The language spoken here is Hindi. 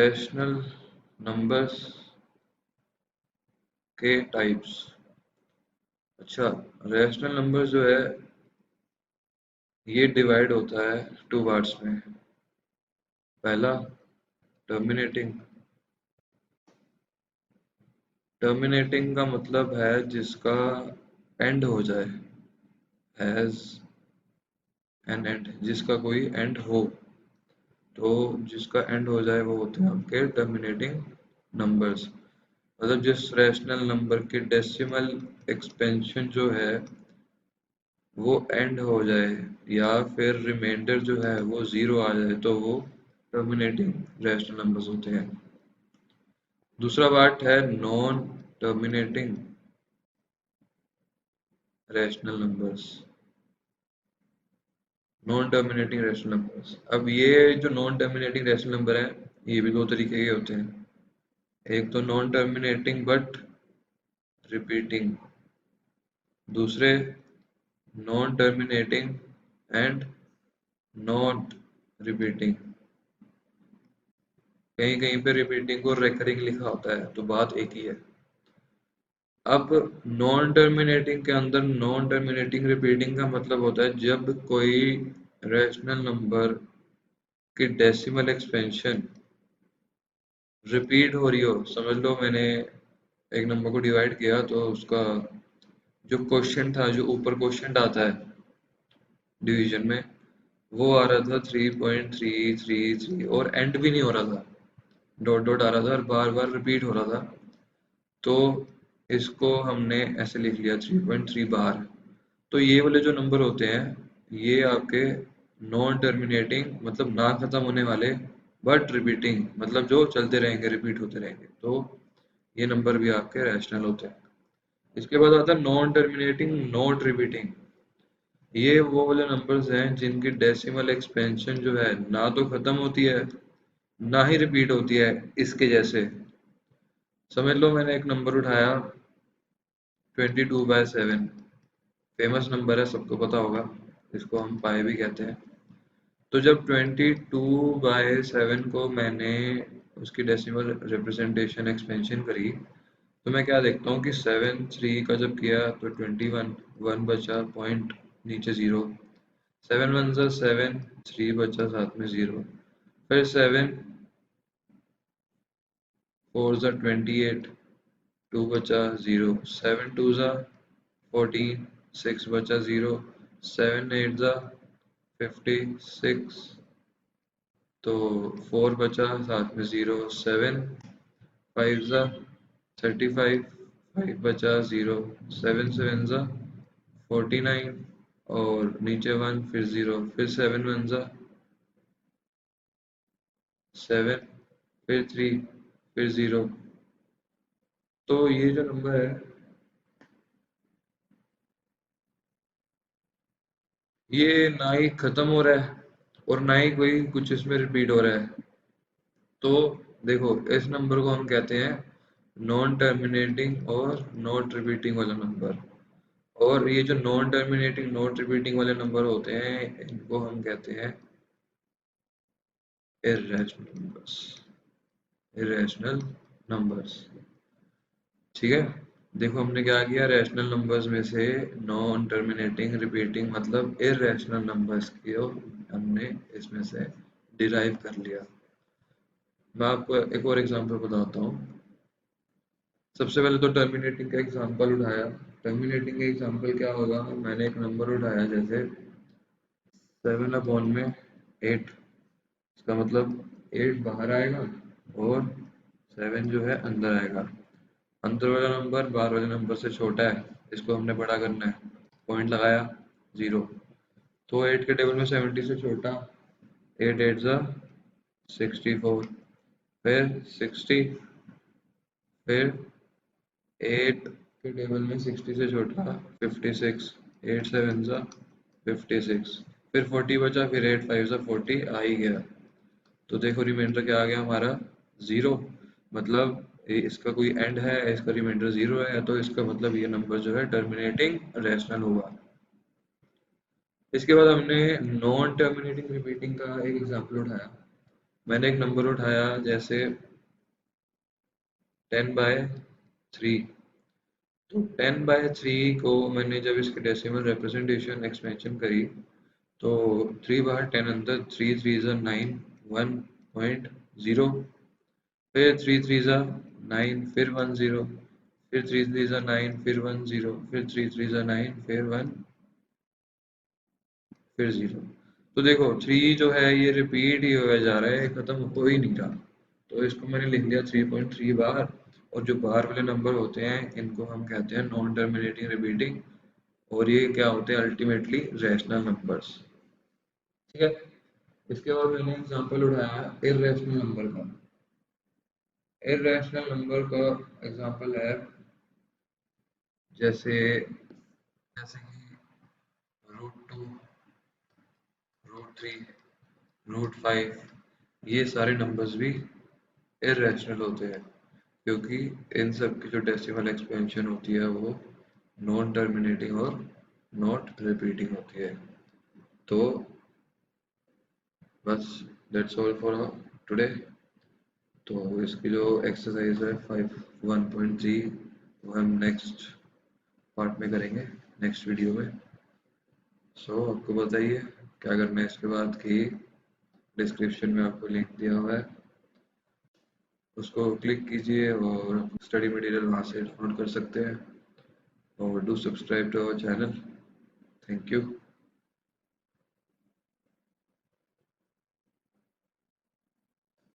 रैशनल नंबर्स के टाइप्स। अच्छा, रैशनल नंबर जो है ये डिवाइड होता है टू पार्ट्स में। पहला टर्मिनेटिंग। टर्मिनेटिंग का मतलब है जिसका एंड हो जाए, हैज एन एंड, जिसका कोई एंड हो। तो जिसका एंड हो जाए वो होते हैं आपके टर्मिनेटिंग नंबर्स। मतलब जिस रैशनल नंबर की डेसिमल एक्सपेंशन जो है वो एंड हो जाए या फिर रिमाइंडर जो है वो जीरो आ जाए तो वो टर्मिनेटिंग रैशनल नंबर्स होते हैं। दूसरा पार्ट है non terminating rational numbers. Non terminating rational numbers, अब ये जो नॉन टर्मिनेटिंग रैशनल नंबर है ये भी दो तरीके के होते हैं। एक तो नॉन टर्मिनेटिंग बट रिपीटिंग, दूसरे non terminating and not repeating. कहीं कहीं पे रिपीटिंग को रेकरिंग लिखा होता है तो बात एक ही है। अब नॉन टर्मिनेटिंग के अंदर नॉन टर्मिनेटिंग रिपीटिंग का मतलब होता है जब कोई रैशनल नंबर की डेसिमल एक्सपेंशन रिपीट हो रही हो। समझ लो मैंने एक नंबर को डिवाइड किया तो उसका जो क्वेश्चन था, जो ऊपर क्वेश्चन आता है डिवीजन में, वो आ रहा था 3.333 और एंड भी नहीं हो रहा था, डॉट डॉट आ रहा था और बार बार रिपीट हो रहा था। तो इसको हमने ऐसे लिख लिया 3.3 बार। तो ये वाले जो नंबर होते हैं ये आपके नॉन टर्मिनेटिंग, मतलब ना खत्म होने वाले, बट रिपीटिंग, मतलब जो चलते रहेंगे, रिपीट होते रहेंगे। तो ये नंबर भी आपके रैशनल होते हैं। इसके बाद आता है नॉन टर्मिनेटिंग नॉट रिपीटिंग। ये वो वाले नंबर्स हैं जिनकी डेसिमल एक्सपेंशन जो है ना तो खत्म होती है ना ही रिपीट होती है इसके जैसे। समझ लो मैंने एक नंबर उठाया 22/7, फेमस नंबर है, सबको पता होगा, इसको हम पाई भी कहते हैं। तो जब 22/7 को मैंने उसकी डेसिमल रिप्रेजेंटेशन एक्सपेंशन करी तो मैं क्या देखता हूँ कि 7 3 का जब किया तो 21, 1 बचा, पॉइंट नीचे 0, 7 1 ज़ा 7, 3 बचा, साथ में 0, फिर 7 4 ज़ा 28, 2 बचा 0, 7 2 ज़ा 14, 6 बचा 0, 7 8 ज़ा 56, तो 4 बचा, साथ में 0, 7 5 ज़ा 35, 5 बचा 0, 7 7 ज़ा 49 और नीचे 1, फिर 0, फिर 7 1 ज़ा 7, फिर 3, फिर 0। तो ये जो नंबर है ये ना ही खत्म हो रहा है और ना ही कोई कुछ इसमें रिपीट हो रहा है। तो देखो इस नंबर को हम कहते हैं नॉन टर्मिनेटिंग और नॉट रिपीटिंग वाला नंबर। और ये जो नॉन टर्मिनेटिंग नॉट रिपीटिंग वाले नंबर होते हैं इनको हम कहते हैं इर्रेशनल नंबर्स। इरेशनल नंबर्स, ठीक है। देखो हमने क्या किया, रैशनल नंबर्स में से नॉन टर्मिनेटिंग रिपीटिंग मतलब इरेशनल नंबर्स को हमने इसमें से डिराइव कर लिया। मैं आपको एक और एग्जांपल बताता हूँ। सबसे पहले तो टर्मिनेटिंग का एग्जांपल उठाया। टर्मिनेटिंग का एग्जांपल क्या होगा, मैंने एक नंबर उठाया जैसे 7/8, इसका मतलब 8 बाहर आएगा और 7 जो है अंदर आएगा। अंदर वाला नंबर बाहर वाले नंबर से छोटा है, इसको हमने बड़ा करना है, पॉइंट लगाया 0। तो 8 के टेबल में 70 से छोटा, 8 8 ज़ा 64, फिर 60, फिर 8 के टेबल में 60 से छोटा 56, 8 7 ज़ा 56, फिर 40 बचा, फिर 8 5 ज़ा 40 आ ही गया। तो देखो रिमाइंडर क्या आ गया हमारा 0, मतलब इसका कोई एंड है, इसका रिमाइंडर 0 है, तो इसका मतलब ये नंबर जो है टर्मिनेटिंग रैशनल होगा। इसके बाद हमने नॉन टर्मिनेटिंग रिपीटिंग का एक एग्जांपल उठाया। मैंने एक नंबर उठाया जैसे 10/3, तो 10/3 को मैंने जब इसकी डेसिमल रिप्रेजेंटेशन एक्सपेंशन करी तो 3/10 अंदर 3 3 9 1.0, फिर 3 3 9, फिर 1 0, फिर 3 3 9, फिर 1 0, फिर 3 3 9, फिर 1, फिर 0। तो देखो 3 जो है ये रिपीट ही होया जा रहा है, खत्म हो ही नहीं रहा। तो इसको मैंने लिख लिया 3.3 बार। और जो बार वाले नंबर होते हैं इनको हम कहते हैं नॉन टर्मिनेटिंग रिपीटिंग, और ये क्या होते हैं अल्टीमेटली रैशनल नंबर्स। ठीक है। इसके बाद मैंने एग्जांपल उठाया इररेशनल नंबर का। इररेशनल नंबर का एग्जांपल है जैसे जैसे कि √2, √3, √5, ये सारे नंबर्स भी इररेशनल होते हैं क्योंकि इन सब की जो डेसिमल एक्सपेंशन होती है वो नॉन टर्मिनेटिंग और नॉट रिपीटिंग होती है। तो बस दैट्स ऑल फॉर टुडे। तो इसकी जो एक्सरसाइज है 5.1.3 वो हम नेक्स्ट पार्ट में करेंगे, नेक्स्ट वीडियो में। सो आपको बताइए क्या करना है इसके बाद की डिस्क्रिप्शन में आपको लिंक दिया हुआ है, उसको क्लिक कीजिए और स्टडी मटेरियल वहाँ से डाउनलोड कर सकते हैं। और do subscribe to our channel. Thank you.